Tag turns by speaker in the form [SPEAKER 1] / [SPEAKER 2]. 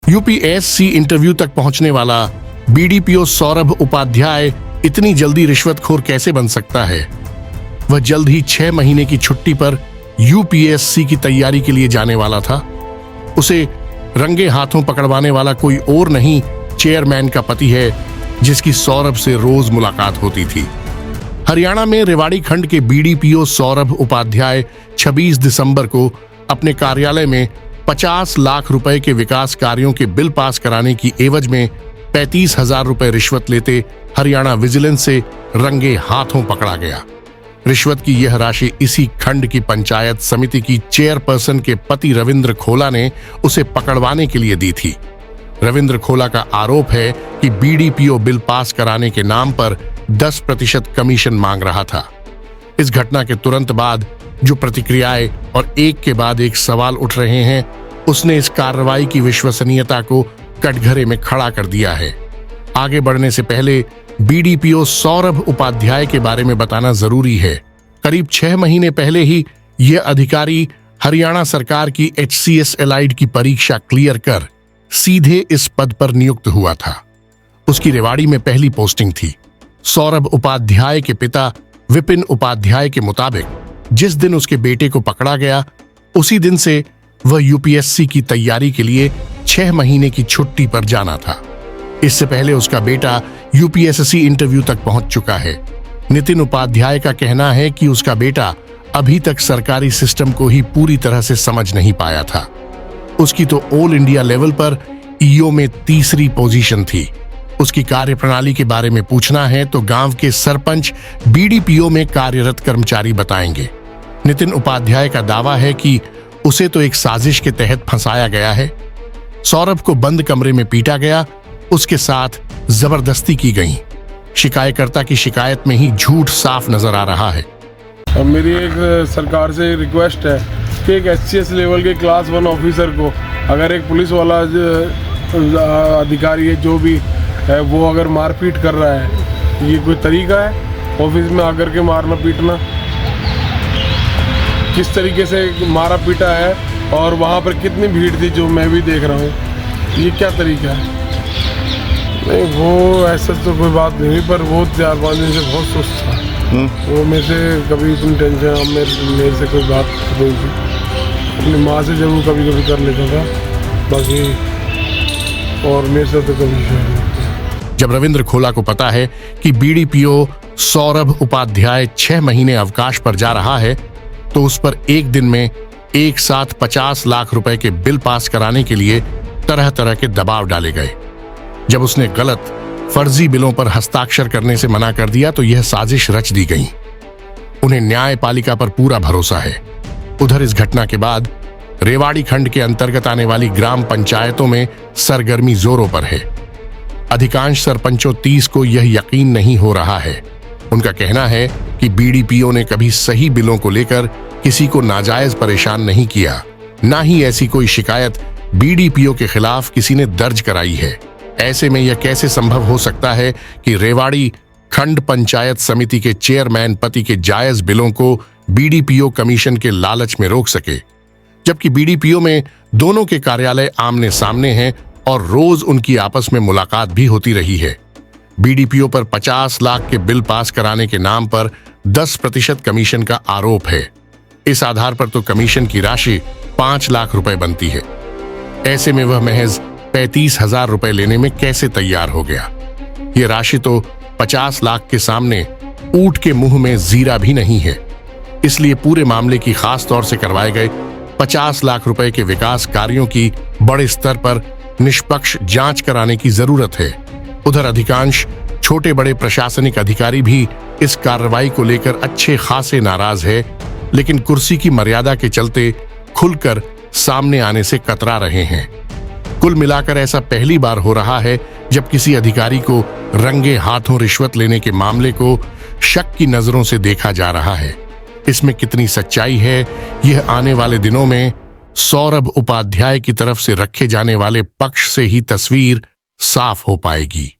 [SPEAKER 1] UPSC interview तक पहुंचने वाला बीडीपीओ सौरभ उपाध्याय इतनी जल्दी रिश्वतखोर कैसे बन सकता है? वह जल्द ही 6 महीने की छुट्टी पर यूपीएससी की तैयारी के लिए जाने वाला था। उसे रंगे हाथों पकड़वाने वाला कोई और नहीं, चेयरमैन का पति है, जिसकी सौरभ से रोज मुलाकात होती थी। हरियाणा में रेवाड़ी खंड के बीडीपीओ सौरभ उपाध्याय 26 दिसंबर को अपने कार्यालय में 50 लाख रुपए के विकास कार्यों के बिल पास कराने की एवज में 35,000 रुपए रिश्वत लेते हरियाणा विजिलेंस से रंगे हाथों पकड़ा गया। रिश्वत की यह राशि इसी खंड की पंचायत समिति की चेयरपर्सन के पति रविंद्र खोला ने उसे पकड़वाने के लिए दी थी। रविंद्र खोला का आरोप है कि बीडीपीओ बिल पास कराने के नाम पर 10% कमीशन मांग रहा था। इस घटना के तुरंत बाद जो प्रतिक्रियाएं और एक के बाद एक सवाल उठ रहे हैं, उसने इस कार्रवाई की विश्वसनीयता को कटघरे में खड़ा कर दिया है। आगे बढ़ने से पहले बीडीपीओ सौरभ उपाध्याय के बारे में बताना जरूरी है। करीब 6 महीने पहले ही यह अधिकारी हरियाणा सरकार की HCS एलाइड की परीक्षा क्लियर कर सीधे इस पद पर नियुक्त हुआ था। उसकी रेवाड़ी में पहली पोस्टिंग थी। सौरभ उपाध्याय के पिता विपिन उपाध्याय के मुताबिक जिस दिन उसके बेटे को पकड़ा गया, उसी दिन से वह यूपीएससी की तैयारी के लिए 6 महीने की छुट्टी पर जाना था। इससे पहले उसका बेटा यूपीएससी इंटरव्यू तक पहुंच चुका है। नितिन उपाध्याय का कहना है कि उसका बेटा अभी तक सरकारी सिस्टम को ही पूरी तरह से समझ नहीं पाया था। उसकी तो ऑल इंडिया लेवल पर ईओ में 3री पोजीशन थी। उसकी कार्यप्रणाली के बारे में पूछना है तो गांव के सरपंच बीडीपीओ में कार्यरत कर्मचारी बताएंगे। नितिन उपाध्याय का दावा है कि उसे तो एक साजिश के तहत फंसाया गया है। सौरभ को बंद कमरे में पीटा गया, उसके साथ जबरदस्ती की गई। शिकायतकर्ता की शिकायत में ही झूठ साफ नजर आ रहा है।
[SPEAKER 2] मेरी एक सरकार से रिक्वेस्ट है कि एक HCS लेवल के क्लास 1 ऑफिसर को, अगर एक पुलिस वाला अधिकारी है जो भी है, वो अगर मारपीट कर रहा है, ये कोई तरीका है ऑफिस में आकर के मारना पीटना? किस तरीके से मारा पीटा है और वहाँ पर कितनी भीड़ थी जो मैं भी देख रहा हूँ, ये क्या तरीका है? नहीं, वो ऐसा तो कोई बात नहीं, पर वो 4-5 दिन से बहुत सुस्त था। वो मेरे से कभी इतनी टेंशन मेरे से कोई बात नहीं थी। अपनी माँ से जरूर कभी कभी कर लेता था, बाकी और मेरे से तो कभी नहीं।
[SPEAKER 1] जब रविंद्र खोला को पता है कि बीडीपीओ सौरभ उपाध्याय 6 महीने अवकाश पर जा रहा है, तो उस पर एक दिन में एक साथ 50 लाख रुपए के बिल पास कराने के लिए तरह तरह के दबाव डाले गए। जब उसने गलत फर्जी बिलों पर हस्ताक्षर करने से मना कर दिया तो यह साजिश रच दी गई। उन्हें न्यायपालिका पर पूरा भरोसा है। उधर इस घटना के बाद रेवाड़ी खंड के अंतर्गत आने वाली ग्राम पंचायतों में सरगर्मी जोरों पर है। अधिकांश सरपंचों 30 को यह यकीन नहीं हो रहा है। उनका कहना है कि बीडीपीओ ने कभी सही बिलों को लेकर किसी को नाजायज परेशान नहीं किया, ना ही ऐसी कोई शिकायत बीडीपीओ के खिलाफ किसी ने दर्ज कराई है। ऐसे में यह कैसे संभव हो सकता है कि रेवाड़ी खंड पंचायत समिति के चेयरमैन पति के जायज बिलों को बीडीपीओ कमीशन के लालच में रोक सके, जबकि बीडीपीओ में दोनों के कार्यालय आमने सामने हैं और रोज उनकी आपस में मुलाकात भी होती रही है। बीडीपीओ पर 50 लाख के बिल पास कराने के नाम पर 10% कमीशन का आरोप है। इस आधार पर तो कमीशन की राशि 5 लाख रुपए बनती है। ऐसे में वह महज 35,000 रुपए लेने में कैसे तैयार हो गया? यह राशि तो 50 लाख के सामने ऊंट के मुंह में जीरा भी नहीं है। इसलिए पूरे मामले की खास तौर से करवाए गए 50 लाख रुपए के विकास कार्यों की बड़े स्तर पर निष्पक्ष जांच कराने की जरूरत है। उधर अधिकांश छोटे बड़े प्रशासनिक अधिकारी भी इस कार्रवाई को लेकर अच्छे खासे नाराज है, लेकिन कुर्सी की मर्यादा के चलते खुलकर सामने आने से कतरा रहे हैं। कुल मिलाकर ऐसा पहली बार हो रहा है जब किसी अधिकारी को रंगे हाथों रिश्वत लेने के मामले को शक की नजरों से देखा जा रहा है। इसमें कितनी सच्चाई है, यह आने वाले दिनों में सौरभ उपाध्याय की तरफ से रखे जाने वाले पक्ष से ही तस्वीर साफ हो पाएगी।